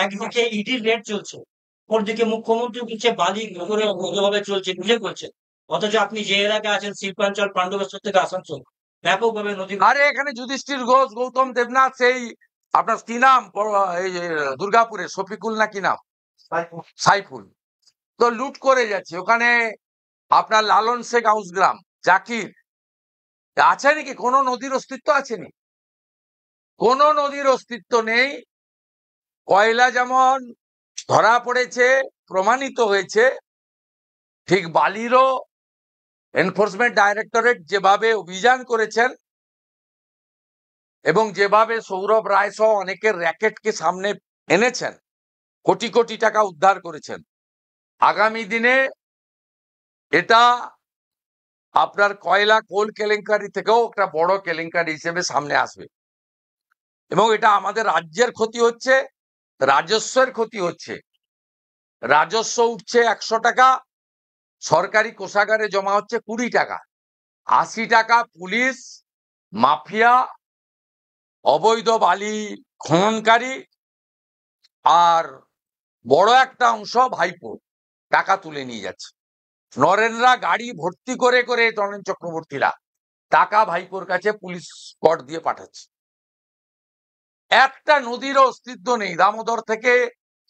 একদিকে ইডির রেড চলছে, অপরদিকে মুখ্যমন্ত্রী বলছে বালি করে অবৈধভাবে চলছে, বুঝে করছে। অথচ আপনি যে এলাকায় আছেন শিল্পাঞ্চল পাণ্ডবেশ্বর থেকে আসানসোল, ব্যাপকভাবে নদী। আরে এখানে যুধিষ্ঠির ঘোষ, গৌতম দেবনাথ, সেই আপনার কি নাম, এই যে দুর্গাপুরে শফিকুল না কি নাম, সাইফুল, তো লুট করে যাচ্ছে ওখানে। আপনার লালন শেখ আউসগ্রাম, জাকির, আছে নাকি কোনো নদীর অস্তিত্ব আছে নি? কোনো নদীর অস্তিত্ব নেই। কয়লা যেমন ধরা পড়েছে, প্রমাণিত হয়েছে, ঠিক বালিরও এনফোর্সমেন্ট ডাইরেক্টরেট যেভাবে অভিযান করেছেন এবং যেভাবে সৌরভ রায় সহ অনেকের র্যাকেটকে সামনে এনেছেন, কোটি কোটি টাকা উদ্ধার করেছেন, আগামী দিনে এটা আপনার কয়লা কোল কেলেঙ্কারি থেকেও একটা বড় কেলেঙ্কারি হিসেবে সামনে আসবে। এবং এটা আমাদের রাজ্যের ক্ষতি হচ্ছে, রাজস্বের ক্ষতি হচ্ছে। রাজস্ব উঠছে 100 টাকা, সরকারি কোষাগারে জমা হচ্ছে 20 টাকা। 80 টাকা পুলিশ, মাফিয়া, অবৈধ বালি খননকারী আর বড় একটা অংশ ভাইপো টাকা তুলে নিয়ে যাচ্ছে। নরেনরা গাড়ি ভর্তি করে করে নরেন চক্রবর্তীরা টাকা ভাইপোর কাছে পুলিশ স্কট দিয়ে পাঠাচ্ছে। একটা নদীরও অস্তিত্ব নেই, দামোদর থেকে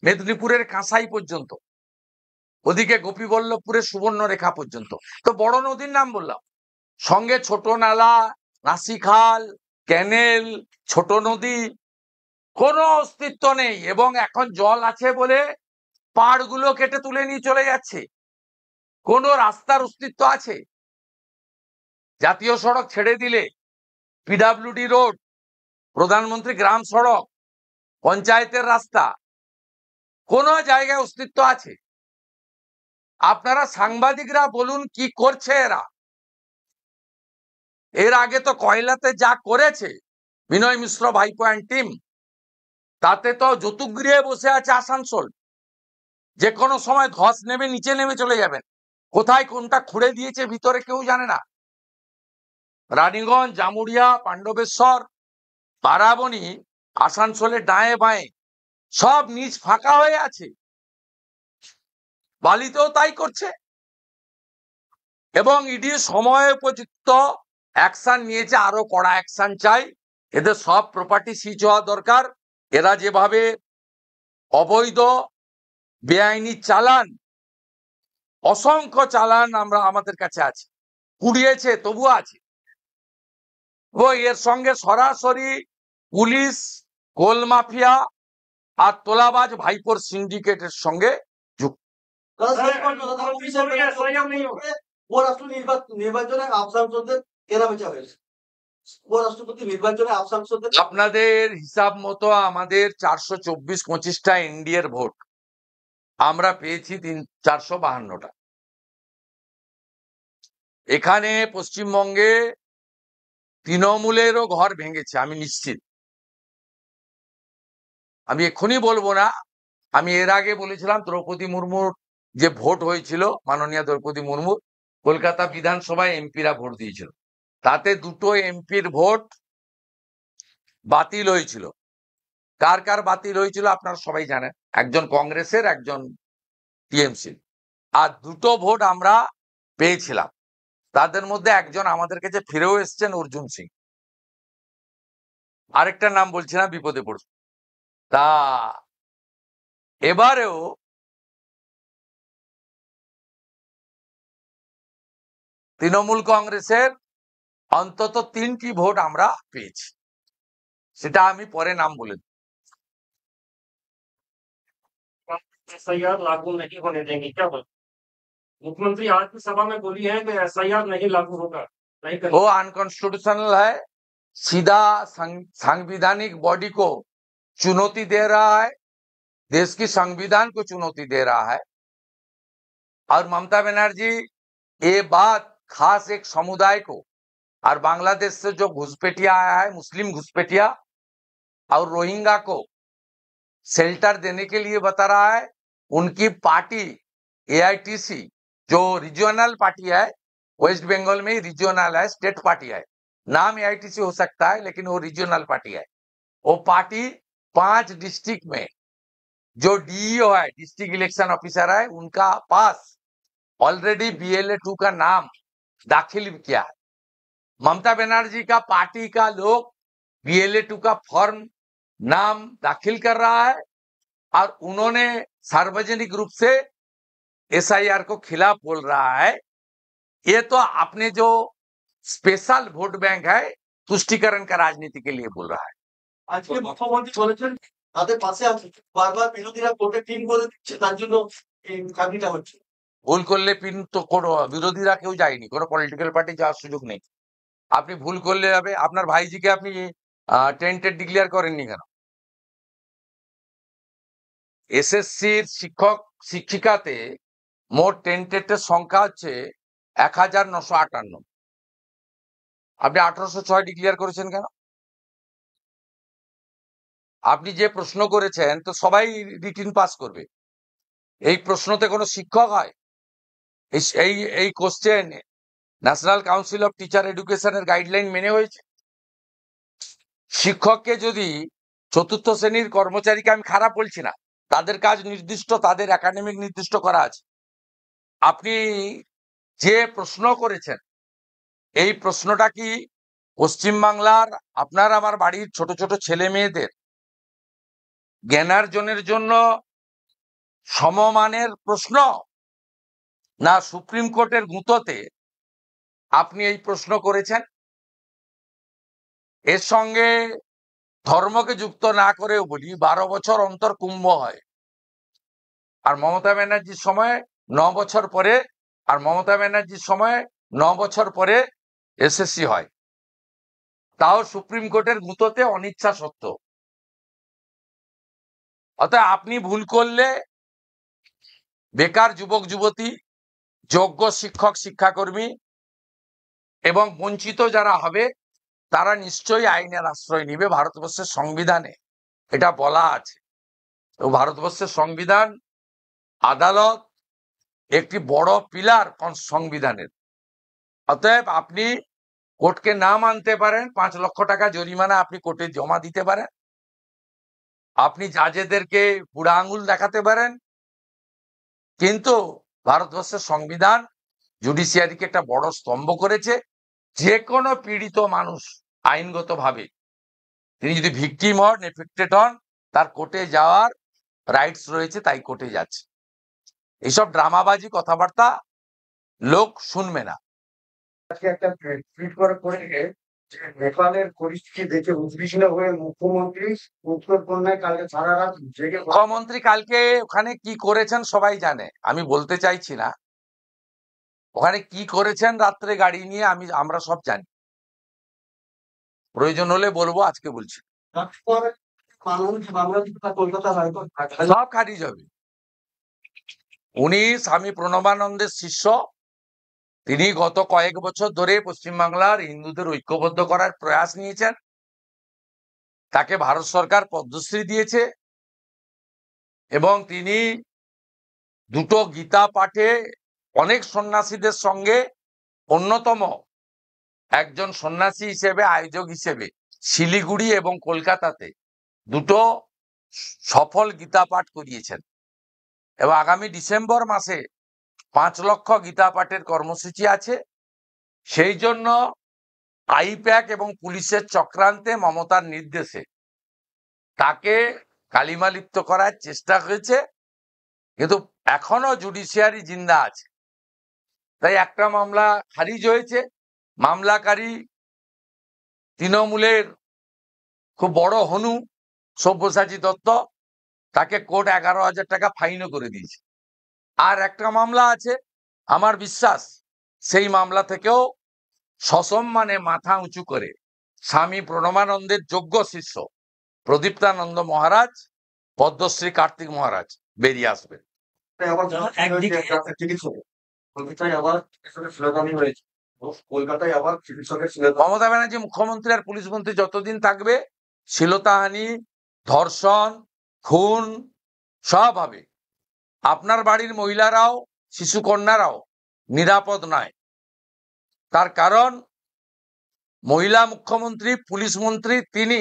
মেদিনীপুরের কাঁসাই পর্যন্ত, ওদিকে গোপীবল্লভপুরের সুবর্ণরেখা পর্যন্ত। তো বড় নদীর নাম বললাম, সঙ্গে ছোট নালা, নাসিখাল, ক্যানেল, ছোট নদী, কোনো অস্তিত্ব নেই। এবং এখন জল আছে বলে পাড়গুলো কেটে তুলে নিয়ে চলে যাচ্ছে। কোন রাস্তার অস্তিত্ব আছে? জাতীয় সড়ক ছেড়ে দিলে পিডাব্লিউডি রোড, প্রধানমন্ত্রী গ্রাম সড়ক, পঞ্চায়েতের রাস্তা, কোন জায়গায় অস্তিত্ব আছে? আপনারা সাংবাদিকরা বলুন কি করছে এরা। এর আগে তো কয়লাতে যা করেছে বিনয় মিশ্র ভাইপো অ্যান্ড টিম, তাতে তো যতুগৃহে বসে আছে আসানসোল। যে কোনো সময় ধস নেমে নিচে নেমে চলে যাবেন। কোথায় কোনটা খুঁড়ে দিয়েছে ভিতরে কেউ জানে না। রানীগঞ্জ, জামুরিয়া, পাণ্ডবেশ্বর, বারাবণী, আসানসোলের ডায়ে বাঁয়ে সব নিচ ফাঁকা হয়ে আছে। বালিতেও তাই করছে। এবং ইডি সময় উপযুক্ত অ্যাকশন নিয়েছে, আরো কড়া অ্যাকশন চাই। এদের সব প্রপার্টি সিজ হওয়া দরকার। এরা যেভাবে অবৈধ বেআইনি চালান, অসংখ্য চালান আমরা আমাদের কাছে আছে, কুড়িয়েছে তবু আছে। ও এর সঙ্গে সরাসরি পুলিশ, কোল মাফিয়া আর তোলাবাজ ভাইপোর সিন্ডিকেটের সঙ্গে যুক্ত। আপনাদের হিসাব মতো আমাদের 424-25টা এনডিএর ভোট, আমরা পেয়েছি 452টা। এখানে পশ্চিমবঙ্গে তৃণমূলেরও ঘর ভেঙেছে, আমি নিশ্চিত। আমি এক্ষুনি বলবো না, আমি এর আগে বলেছিলাম দ্রৌপদী মুর্মুর যে ভোট হয়েছিল, মাননীয় দ্রৌপদী মুর্মু কলকাতা বিধানসভায় এমপিরা ভোট দিয়েছিল, তাতে 2টো এমপির ভোট বাতিল হয়েছিল। কার কার বাতিল হয়েছিল আপনারা সবাই জানেন, একজন কংগ্রেসের, একজন টিএমসি। আর 2টো ভোট আমরা পেয়েছিলাম। তাদের মধ্যে একজন আমাদের কাছে ফিরেও এসছেন, অর্জুন সিং। আরেকটা নাম বলছি না, বিপদে পড়ছে। তা এবারেও তৃণমূল কংগ্রেসের অন্তত 3টি ভোট আমরা পেয়েছি, সেটা আমি পরে নাম বলে দেব। एसआईआर लागू नहीं होने देंगे, क्या बोल? मुख्यमंत्री आज की सभा में बोली है कि एसआईआर नहीं लागू होगा, नहीं करेंगे। वो अनकॉन्स्टिट्यूशनल है, सीधा संवैधानिक बॉडी को चुनौती दे रहा है, देश की संविधान को चुनौती दे रहा है। और ममता बनर्जी ये बात खास एक समुदाय को और बांग्लादेश से जो घुसपैठिया आया है, मुस्लिम घुसपैठिया और रोहिंग्या को शेल्टर देने के लिए बता रहा है। उनकी पार्टी एआईटीसी जो रीजनल पार्टी है, वेस्ट बंगाल में ही रीजनल है, स्टेट पार्टी है, नाम एआईटीसी हो सकता है लेकिन वो रीजनल पार्टी है। वो पार्टी 5 डिस्ट्रिक्ट में जो डीईओ है, डिस्ट्रिक्ट इलेक्शन ऑफिसर है, उनका पास ऑलरेडी BLA 2 का नाम दाखिल किया है। ममता बनर्जी का पार्टी का लोग BLA 2 का फॉर्म नाम दाखिल कर रहा है और उन्होंने सार्वजनिक रूप से SIR को खिलाफ बोल रहा है। ये तो अपने जो स्पेशल वोट बैंक है तुष्टिकरण का राजनीति के लिए बोल रहा है। আজকে মুখ্যমন্ত্রী বলেছেন তাদের পাশে আছে, বারবার বিরোধীরা কোর্টে পিন করে দিচ্ছে, তার জন্য এই কাহিনীটা হচ্ছে। ভুল করলে পিন তো কোনো বিরোধীরা কেউ যায়নি, কোনো পলিটিক্যাল পার্টি যাওয়ার সুযোগ নেই। আপনি ভুল করলে হবে, আপনার ভাইজিকে আপনি টেন্টেড ডিক্লেয়ার করেননি কেন? SSCর শিক্ষক শিক্ষিকাতে মোট টেন্টেডের সংখ্যা হচ্ছে 1958। আপনি 1806 ডিক্লেয়ার করেছেন কেন? আপনি যে প্রশ্ন করেছেন তো সবাই রিটিন পাস করবে, এই প্রশ্নতে কোনো শিক্ষক হয়? এই এই question national council of teacher এডুকেশনের গাইডলাইন মেনে হয়েছে। শিক্ষককে যদি চতুর্থ শ্রেণীর কর্মচারীকে আমি খারাপ বলছি না, তাদের কাজ নির্দিষ্ট, তাদের একাডেমিক নির্দিষ্ট করা আছে। আপনি যে প্রশ্ন করেছেন এই প্রশ্নটা কি পশ্চিমবাংলার আপনার আমার বাড়ির ছোট ছোট ছেলে মেয়েদের জ্ঞানার্জনের জন্য সমমানের প্রশ্ন, না সুপ্রিম কোর্টের গুঁতোতে আপনি এই প্রশ্ন করেছেন? এর সঙ্গে ধর্মকে যুক্ত না করেও বলি 12 বছর অন্তর কুম্ভ হয়, আর মমতা ব্যানার্জির সময় 9 বছর পরে, আর মমতা ব্যানার্জির সময় 9 বছর পরে SSC হয়, তাও সুপ্রিম কোর্টের গুঁতোতে অনিচ্ছা সত্ত্বেও। অতএব আপনি ভুল করলে বেকার যুবক যুবতী, যোগ্য শিক্ষক শিক্ষাকর্মী এবং বঞ্চিত যারা হবে তারা নিশ্চয়ই আইনের আশ্রয় নিবে। ভারতবর্ষের সংবিধানে এটা বলা আছে, এবং ভারতবর্ষের সংবিধান, আদালত একটি বড় পিলার সংবিধানের। অতএব আপনি কোর্টকে না মানতে পারেন, 5 লক্ষ টাকা জরিমানা আপনি কোর্টে জমা দিতে পারেন, আপনি জাজেদেরকে বুড়া আঙুল দেখাতে পারেন, কিন্তু ভারতবর্ষের সংবিধান জুডিশিয়ারিকে একটা বড় স্তম্ভ করেছে। যে কোনো পীড়িত মানুষ আইনগতভাবে তিনি যদি ভিকটিম হন, এফেক্টেড হন, তার কোর্টে যাওয়ার রাইটস রয়েছে, তাই কোর্টে যাচ্ছে। এইসব ড্রামাবাজি কথাবার্তা লোক শুনবে না। আজকে একটা টুইট করে যে নেপালের পরিস্থিতি দেখে উদ্বিগ্ন হয়ে মুখ্যমন্ত্রী উত্তরকন্যায় কালকে সারা রাত জেগে মুখ্যমন্ত্রী কালকে ওখানে কি করেছেন সবাই জানে, আমি বলতে চাইছি না। ওখানে কি করেছেন রাত্রে গাড়ি নিয়ে আমরা সব জানি, প্রয়োজন হলে বলবো, আজকে বলছি। কলকাতা হাইকোর্ট সব খারিজ হবে। উনি স্বামী প্রণবানন্দের শিষ্য, তিনি গত কয়েক বছর ধরে পশ্চিমবাংলার হিন্দুদের ঐক্যবদ্ধ করার প্রয়াস নিয়েছেন। তাকে ভারত সরকার পদ্মশ্রী দিয়েছে এবং তিনি দুটো গীতা পাঠে অনেক সন্ন্যাসীদের সঙ্গে অন্যতম একজন সন্ন্যাসী হিসেবে, আয়োজক হিসেবে শিলিগুড়ি এবং কলকাতাতে দুটো সফল গীতা পাঠ করিয়েছেন, এবং আগামী ডিসেম্বর মাসে 5 লক্ষ গীতা পাঠের কর্মসূচি আছে। সেই জন্য আইপ্যাক এবং পুলিশের চক্রান্তে, মমতার নির্দেশে তাকে কালিমালিপ্ত করার চেষ্টা হয়েছে, কিন্তু এখনো জুডিশিয়ারি জিন্দা আছে। তাই একটা মামলা খারিজ হয়েছে। মামলাকারী তৃণমূলের খুব বড় হনু সব্যসাচী দত্ত, তাকে কোর্ট 11,000 টাকা ফাইনও করে দিয়েছে। আর একটা মামলা আছে, আমার বিশ্বাস সেই মামলা থেকেও সসম্মানে মাথা উঁচু করে স্বামী প্রণবানন্দের যোগ্য শিষ্য প্রদীপ্তানন্দ মহারাজ, পদ্মশ্রী কার্তিক মহারাজ বেরিয়ে আসবেন। কলকাতায় আবার স্লোগানই হয়েছে, কলকাতায় আবার চিকিৎসকের মমতা ব্যানার্জি মুখ্যমন্ত্রী আর পুলিশ মন্ত্রী যতদিন থাকবে শ্লীলতাহানি, ধর্ষণ, খুন সব হবে। আপনার বাড়ির মহিলারাও, শিশু কন্যারাও নিরাপদ নয়। তার কারণ মহিলা মুখ্যমন্ত্রী, পুলিশ মন্ত্রী, তিনি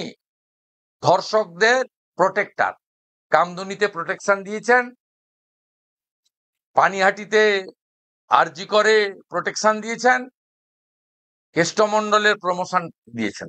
ধর্ষকদের প্রোটেক্টর। কামদুনিতে প্রোটেকশন দিয়েছেন, পানিহাটিতে আরজি করে প্রোটেকশন দিয়েছেন, কেষ্টমণ্ডলের প্রমোশন দিয়েছেন।